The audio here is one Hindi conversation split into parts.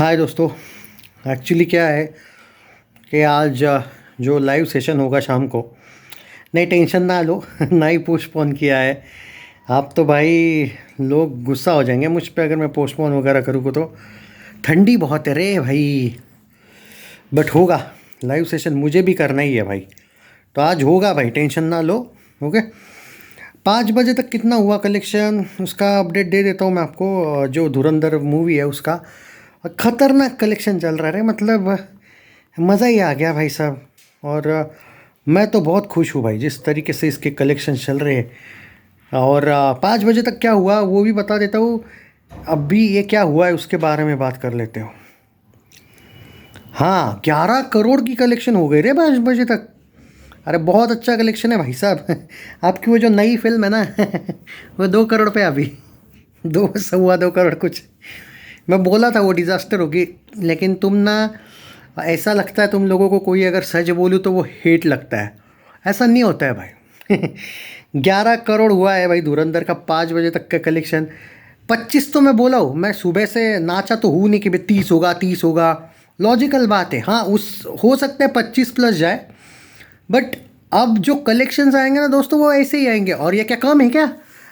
हाय दोस्तों। एक्चुअली क्या है कि आज जो लाइव सेशन होगा शाम को, नहीं टेंशन ना लो ना ही पोस्टपोन किया है। आप तो भाई लोग गुस्सा हो जाएंगे मुझ पे अगर मैं पोस्टपोन वगैरह करूँगा तो। ठंडी बहुत है रे भाई, बट होगा लाइव सेशन, मुझे भी करना ही है भाई। तो आज होगा भाई, टेंशन ना लो। ओके, 5 बजे तक कितना हुआ कलेक्शन उसका अपडेट दे देता हूँ मैं आपको। जो धुरंधर मूवी है उसका खतरनाक कलेक्शन चल रहा है, मतलब मज़ा ही आ गया भाई साहब। और मैं तो बहुत खुश हूँ भाई जिस तरीके से इसके कलेक्शन चल रहे हैं। और 5 बजे तक क्या हुआ वो भी बता देता हूँ। अभी ये क्या हुआ है उसके बारे में बात कर लेते हो। हाँ, 11 करोड़ की कलेक्शन हो गई रे 5 बजे तक। अरे बहुत अच्छा कलेक्शन है भाई साहब आपकी वो जो नई फिल्म है ना वो 2 करोड़ पे अभी, 2 2.25 करोड़ कुछ। मैं बोला था वो डिज़ास्टर होगी, लेकिन तुम ना, ऐसा लगता है तुम लोगों को कोई अगर सच बोलूँ तो वो हेट लगता है। ऐसा नहीं होता है भाई 11 करोड़ हुआ है भाई धुरंधर का 5 बजे तक का कलेक्शन। 25 तो मैं बोला हूँ, मैं सुबह से नाचा तो हूँ नहीं कि भाई 30 होगा 30 होगा। लॉजिकल बात है, हाँ उस हो सकता है 25 प्लस जाए, बट अब जो कलेक्शंस आएंगे ना दोस्तों वो ऐसे ही आएंगे। और ये क्या कम है क्या?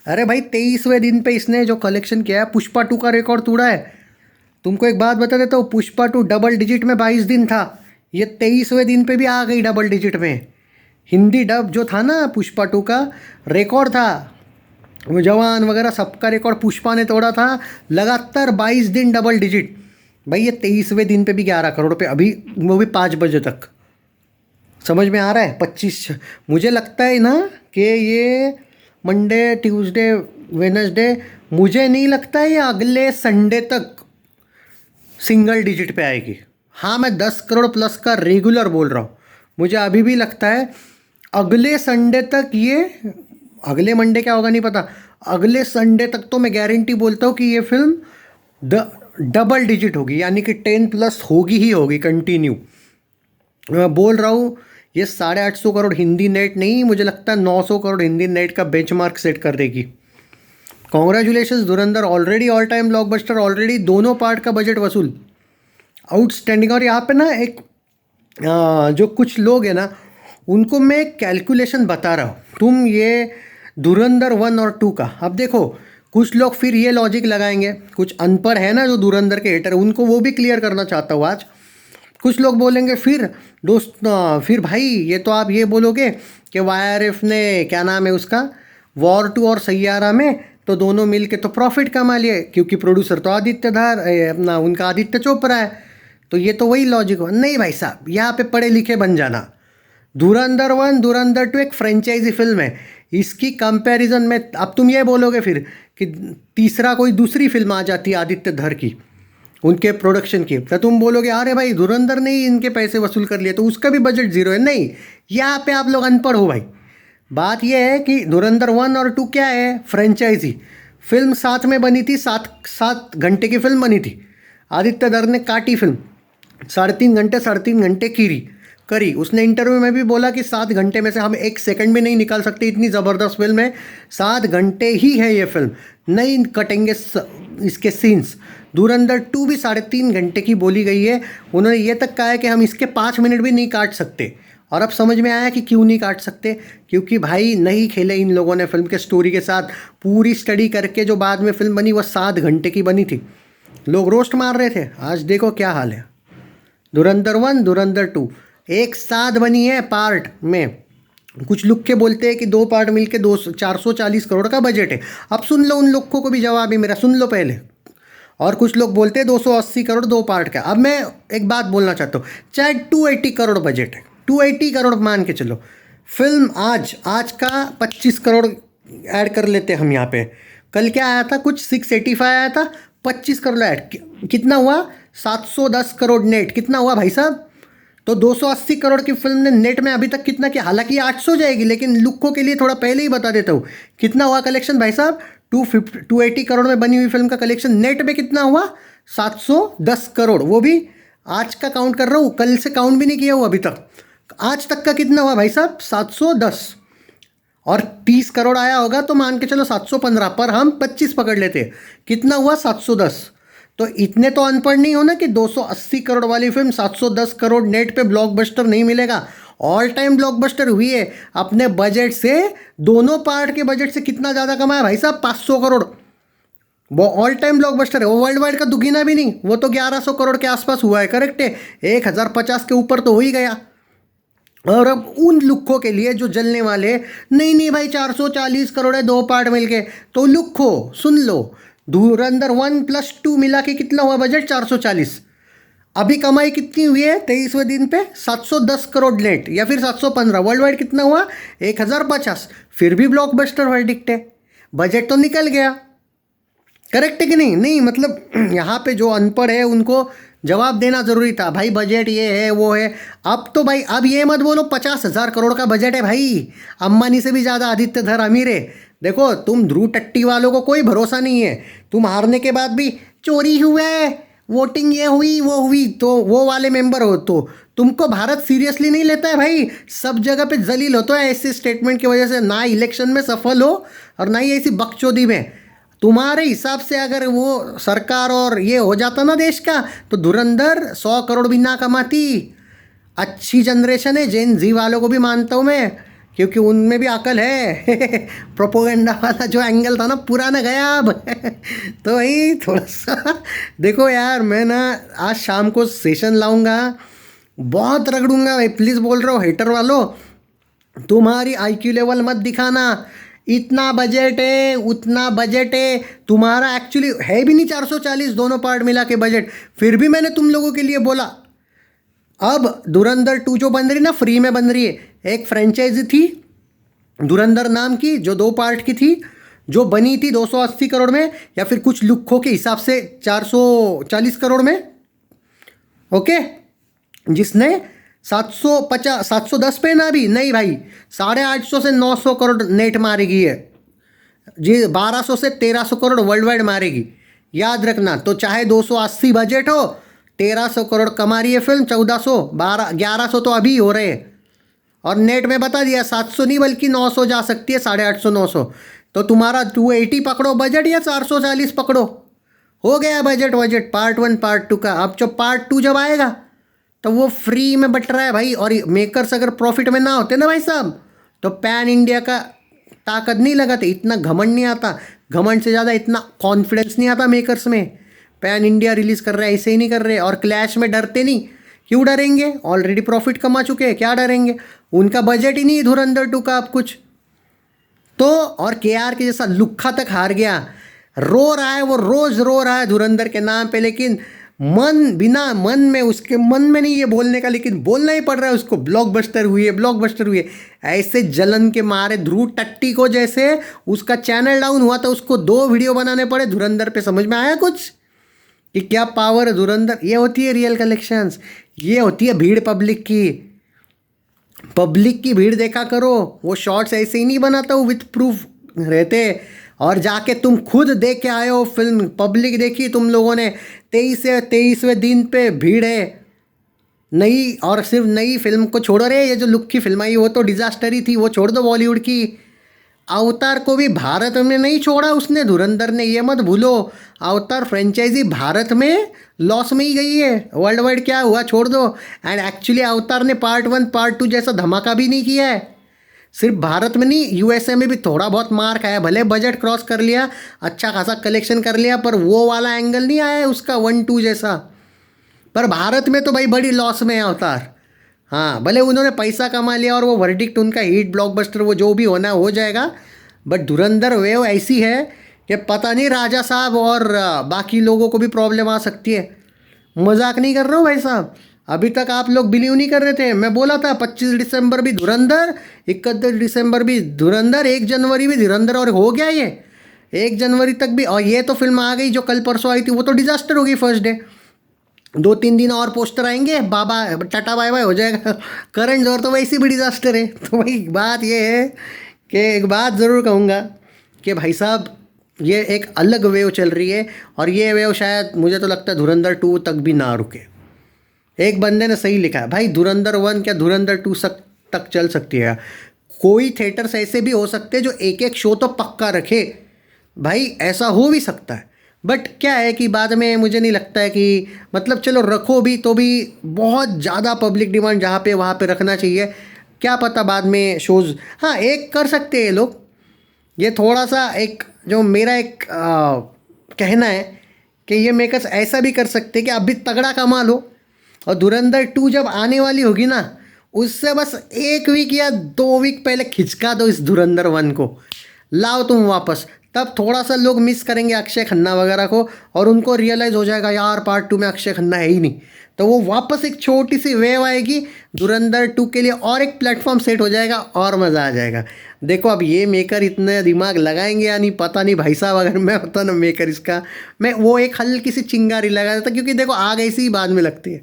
अरे भाई 23वें दिन पे इसने जो कलेक्शन किया है, पुष्पा 2 का रिकॉर्ड तोड़ा है। तुमको एक बात बता देता हूँ, पुष्पा 2 डबल डिजिट में 22 दिन था, ये 23वें दिन पे भी आ गई डबल डिजिट में। हिंदी डब जो था ना पुष्पा 2 का, रिकॉर्ड था। वो जवान वगैरह सबका रिकॉर्ड पुष्पा ने तोड़ा था। लगातार 22 दिन डबल डिजिट। भाई ये 23वें दिन पे भी 11 करोड़ पे अभी, वो भी 5 बजे तक। समझ में आ रहा है? 25, मुझे लगता है ना कि ये मंडे ट्यूसडे वेडनेसडे, मुझे नहीं लगता है ये अगले संडे तक सिंगल डिजिट पे आएगी। हाँ, मैं 10 करोड़ प्लस का रेगुलर बोल रहा हूँ। मुझे अभी भी लगता है अगले संडे तक ये, अगले मंडे क्या होगा नहीं पता, अगले संडे तक तो मैं गारंटी बोलता हूँ कि ये फिल्म डबल डिजिट होगी, यानी कि 10 प्लस होगी ही होगी कंटिन्यू। मैं बोल रहा हूँ ये 850 करोड़ हिंदी नेट नहीं, मुझे लगता है 900 करोड़ हिंदी नेट का बेंचमार्क सेट कर देगी। कॉन्ग्रेचुलेशन धुरंधर, already all time blockbuster, already दोनों पार्ट का बजट वसूल, आउटस्टैंडिंग। और यहाँ पे ना एक जो कुछ लोग हैं ना, उनको मैं कैलकुलेशन बता रहा हूँ। तुम ये धुरंधर 1 और 2 का अब देखो, कुछ लोग फिर ये लॉजिक लगाएंगे, कुछ अनपढ़ है ना जो धुरंधर के हेटर, उनको वो भी क्लियर करना चाहता हूँ आज। कुछ लोग बोलेंगे फिर दोस्त, फिर भाई ये तो आप ये बोलोगे कि वाईआरएफ ने क्या नाम है उसका, वॉर 2 और सैयारा में तो दोनों मिल के तो प्रॉफिट कमा लिए, क्योंकि प्रोड्यूसर तो आदित्य धार अपना उनका आदित्य चोपड़ा है। तो ये तो वही लॉजिक हो। नहीं भाई साहब, यहाँ पे पढ़े लिखे बन जाना। धुरंधर 1 धुरंधर 2 एक फ्रेंचाइजी फिल्म है, इसकी कंपैरिजन में अब तुम ये बोलोगे फिर कि तीसरा कोई दूसरी फिल्म आ जाती है आदित्य धर की, उनके प्रोडक्शन की, तो तुम बोलोगे अरे भाई धुरंधर ने ही इनके पैसे वसूल कर लिए तो उसका भी बजट जीरो है। नहीं, यहाँ पे आप लोग अनपढ़ हो भाई। बात यह है कि धुरंधर 1 और 2 क्या है, फ्रेंचाइजी फिल्म साथ में बनी थी, 7 घंटे की फिल्म बनी थी। आदित्य धर ने काटी फिल्म, 3.5 घंटे करी। उसने इंटरव्यू में भी बोला कि 7 घंटे में से हम 1 सेकंड भी नहीं निकाल सकते, इतनी ज़बरदस्त फिल्म है। 7 घंटे ही है ये फिल्म, नहीं कटेंगे इसके सीन्स। धुरंधर 2 भी 3.5 घंटे की बोली गई है। उन्होंने ये तक कहा है कि हम इसके 5 मिनट भी नहीं काट सकते। और अब समझ में आया कि क्यों नहीं काट सकते, क्योंकि भाई नहीं खेले इन लोगों ने फिल्म के स्टोरी के साथ। पूरी स्टडी करके जो बाद में फिल्म बनी वो 7 घंटे की बनी थी। लोग रोस्ट मार रहे थे, आज देखो क्या हाल है। धुरंधर 1 धुरंधर 2 एक साथ बनी है पार्ट में। कुछ लोग के बोलते हैं कि 2 पार्ट मिलके 440 करोड़ का बजट है। अब सुन लो, उन लोगों को भी जवाब है मेरा, सुन लो पहले। और कुछ लोग बोलते हैं 280 करोड़ 2 पार्ट का। अब मैं एक बात बोलना चाहता हूँ, चाहे 280 करोड़ बजट है, 280 करोड़ मान के चलो, फिल्म आज का 25 करोड़ ऐड कर लेते हम यहाँ पे। कल क्या आया था, कुछ 685 आया था, 25 करोड़ ऐड, कितना हुआ, 710 करोड़ नेट। कितना हुआ भाई साहब? तो 280 करोड़ की फिल्म ने नेट में अभी तक कितना किया? हालांकि 800 जाएगी, लेकिन लुक्कों के लिए थोड़ा पहले ही बता देता हूँ कितना हुआ कलेक्शन भाई साहब। 280 करोड़ में बनी हुई फिल्म का कलेक्शन नेट में कितना हुआ? 710 करोड़। वो भी आज का काउंट कर रहा हूँ, कल से काउंट भी नहीं किया हूँ अभी तक। आज तक का कितना हुआ भाई साहब? 710। और 30 करोड़ आया होगा तो मान के चलो 715, पर हम 25 पकड़ लेते, कितना हुआ? 710। तो इतने तो अनपढ़ नहीं हो ना कि 280 करोड़ वाली फिल्म 710 करोड़ नेट पे ब्लॉकबस्टर नहीं मिलेगा। ऑल टाइम ब्लॉकबस्टर हुई है। अपने बजट से, दोनों पार्ट के बजट से कितना ज़्यादा कमाया भाई साहब, 500 करोड़। वो ऑल टाइम ब्लॉकबस्टर है, वो वर्ल्ड वाइड का दुगना भी नहीं, वो तो 1100 करोड़ के आसपास हुआ है, करेक्ट है। 1050 के ऊपर तो हो ही गया। और अब उन लुक्खों के लिए जो जलने वाले, नहीं नहीं भाई 440 करोड़ है 2 पार्ट मिलके, तो लुक्खो सुन लो, धुरंधर 1+2 मिला के कितना हुआ बजट, 440। अभी कमाई कितनी हुई है 23वें दिन पे, 710 करोड़ नेट, या फिर 715। वर्ल्ड वाइड कितना हुआ, 1050। फिर भी ब्लॉकबस्टर वर्डिक्ट है, बजट तो निकल गया। करेक्ट है कि नहीं? नहीं मतलब यहाँ पे जो अनपढ़ है उनको जवाब देना ज़रूरी था, भाई बजट ये है वो है। अब तो भाई अब ये मत बोलो 50,000 करोड़ का बजट है भाई, अंबानी से भी ज़्यादा आदित्य धर अमीर है। देखो तुम ध्रुव टट्टी वालों को कोई भरोसा नहीं है, तुम हारने के बाद भी चोरी हुआ है, वोटिंग ये हुई वो हुई, तो वो वाले मेंबर हो, तो तुमको भारत सीरियसली नहीं लेता है भाई। सब जगह पे जलील होता है ऐसे स्टेटमेंट की वजह से, ना इलेक्शन में सफल हो और ना ही ऐसी बकचोदी में। तुम्हारे हिसाब से अगर वो सरकार और ये हो जाता ना देश का, तो धुरंधर 100 करोड़ भी ना कमाती। अच्छी जनरेशन है, जेन जी वालों को भी मानता हूँ मैं, क्योंकि उनमें भी अकल है। प्रोपोगंडा वाला जो एंगल था ना पुराना गया अब। तो वही थोड़ा सा देखो यार, मैं ना आज शाम को सेशन लाऊंगा, बहुत रगड़ूंगा भाई, प्लीज़ बोल रहा हूँ हेटर वालों, तुम्हारी आईक्यू लेवल मत दिखाना। इतना बजट है, उतना बजट है, तुम्हारा एक्चुअली है भी नहीं 440 दोनों पार्ट मिला के बजट। फिर भी मैंने तुम लोगों के लिए बोला, अब धुरंधर 2 जो बन रही ना, फ्री में बन रही है। एक फ्रेंचाइजी थी धुरंधर नाम की, जो 2 पार्ट की थी, जो बनी थी 280 करोड़ में, या फिर कुछ लुक्खों के हिसाब से 440 करोड़ में, ओके, जिसने 710 पे ना, भी नहीं भाई, 850 से 900 करोड़ नेट मारेगी है जी, 1200 से 1300 करोड़ वर्ल्ड वाइड मारेगी, याद रखना। तो चाहे 280 बजट हो, 1300 करोड़ कमा रही है फिल्म, 1400, 1100 तो अभी हो रहे हैं, और नेट में बता दिया 700 नहीं बल्कि 900 जा सकती है, 850 900। तो तुम्हारा 280 पकड़ो बजट, या 440 पकड़ो, हो गया बजट पार्ट 1 पार्ट 2 का। अब जो पार्ट 2 जब आएगा तो वो फ्री में बट रहा है भाई। और मेकर्स अगर प्रॉफिट में ना होते ना भाई साहब, तो पैन इंडिया का ताकत नहीं लगाते, इतना घमंड नहीं आता। घमंड से ज़्यादा इतना कॉन्फिडेंस नहीं आता मेकर्स में। पैन इंडिया रिलीज़ कर रहे हैं, ऐसे ही नहीं कर रहे, और क्लैश में डरते नहीं। क्यों डरेंगे, ऑलरेडी प्रॉफिट कमा चुके हैं, क्या डरेंगे, उनका बजट ही नहीं है धुरंधर 2 का अब कुछ तो। और KR के जैसा लुक्खा तक हार गया, रो रहा है वो, रोज़ रो रहा है धुरंधर के नाम पे, लेकिन बिना मन में, उसके मन में नहीं ये बोलने का, लेकिन बोलना ही पड़ रहा है उसको, ब्लॉकबस्टर हुई है, ब्लॉकबस्टर हुई है। ऐसे जलन के मारे ध्रुव टट्टी को, जैसे उसका चैनल डाउन हुआ था, उसको 2 वीडियो बनाने पड़े धुरंधर पे। समझ में आया कुछ कि क्या पावर है धुरंधर? ये होती है रियल कलेक्शंस, ये होती है भीड़ पब्लिक की भीड़ देखा करो। वो शॉर्ट्स ऐसे ही नहीं बनाता हूँ, विथ प्रूफ रहते। और जाके तुम खुद देख के आए हो फिल्म, पब्लिक देखी तुम लोगों ने। 23वें दिन पे भीड़ है नई, और सिर्फ नई फिल्म को छोड़ो रे, ये जो लुक की फिल्म आई वो तो डिजास्टर ही थी, वो छोड़ दो बॉलीवुड की। अवतार को भी भारत में नहीं छोड़ा उसने, धुरंधर ने, ये मत भूलो। अवतार फ्रेंचाइजी भारत में लॉस में ही गई है, वर्ल्ड वाइड क्या हुआ छोड़ दो। एंड एक्चुअली अवतार ने पार्ट 1 पार्ट 2 जैसा धमाका भी नहीं किया है, सिर्फ भारत में नहीं, USA में भी थोड़ा बहुत मार खाया, भले बजट क्रॉस कर लिया, अच्छा खासा कलेक्शन कर लिया, पर वो वाला एंगल नहीं आया है उसका 1-2 जैसा। पर भारत में तो भाई बड़ी लॉस में है अवतार। हाँ, भले उन्होंने पैसा कमा लिया और वो वर्डिक्ट उनका हिट ब्लॉकबस्टर, वो जो भी होना हो जाएगा, बट धुरंधर वेव ऐसी है कि पता नहीं राजा साहब और बाकी लोगों को भी प्रॉब्लम आ सकती है। मजाक नहीं कर रहा हूँ भाई साहब, अभी तक आप लोग बिलीव नहीं कर रहे थे। मैं बोला था 25 दिसंबर भी धुरंधर, 31 दिसंबर भी धुरंधर, 1 जनवरी भी धुरंधर, और हो गया ये 1 जनवरी तक भी। और ये तो फिल्म आ गई जो कल परसों आई थी, वो तो डिजास्टर हो गई फर्स्ट डे। 2-3 दिन और पोस्टर आएंगे, बाबा टाटा बाय बाय हो जाएगा। करण जौहर तो वैसे भी डिजास्टर है। तो भाई बात ये है कि एक बात ज़रूर कहूँगा कि भाई साहब ये एक अलग वेव चल रही है, और ये वेव शायद मुझे तो लगता है धुरंधर 2 तक भी ना रुके। एक बंदे ने सही लिखा है भाई, धुरंधर 1 क्या धुरंधर 2 तक चल सकती है। कोई थिएटर्स ऐसे भी हो सकते हैं जो एक शो तो पक्का रखे, भाई ऐसा हो भी सकता है। बट क्या है कि बाद में मुझे नहीं लगता है कि मतलब चलो रखो भी तो भी बहुत ज़्यादा पब्लिक डिमांड जहाँ पे वहाँ पे रखना चाहिए। क्या पता बाद में शोज़, हाँ एक कर सकते हैं लोग, ये थोड़ा सा एक जो मेरा एक कहना है कि ये मेकर्स ऐसा भी कर सकते हैं कि अभी तगड़ा कमा लो और धुरंधर 2 जब आने वाली होगी ना, उससे बस 1 वीक या 2 वीक पहले खिंचका दो इस धुरंधर 1 को, लाओ तुम वापस। तब थोड़ा सा लोग मिस करेंगे अक्षय खन्ना वगैरह को और उनको रियलाइज़ हो जाएगा यार पार्ट 2 में अक्षय खन्ना है ही नहीं, तो वो वापस एक छोटी सी वेव आएगी धुरंधर 2 के लिए और एक प्लेटफॉर्म सेट हो जाएगा और मज़ा आ जाएगा। देखो अब ये मेकर इतने दिमाग लगाएंगे या नहीं पता नहीं भाई साहब, अगर मैं होता ना मेकर इसका, मैं वो एक हल्की सी चिंगारी लगा देता, क्योंकि देखो आग ऐसी ही बाद में लगती है।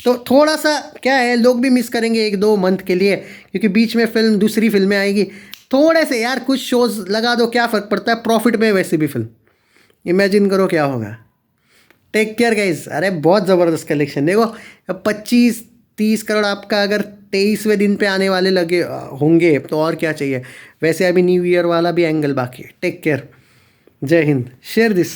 तो थोड़ा सा क्या है, लोग भी मिस करेंगे 1-2 मंथ के लिए, क्योंकि बीच में फिल्म दूसरी फिल्में आएगी। थोड़े से यार कुछ शोज़ लगा दो, क्या फ़र्क पड़ता है, प्रॉफिट में वैसे भी फिल्म, इमेजिन करो क्या होगा। Take care guys. अरे बहुत ज़बरदस्त कलेक्शन देखो, 25-30 करोड़ आपका अगर 23वें दिन पे आने वाले लगे होंगे तो और क्या चाहिए। वैसे अभी न्यू ईयर वाला भी एंगल बाकी है। टेक केयर, जय हिंद, शेयर दिस।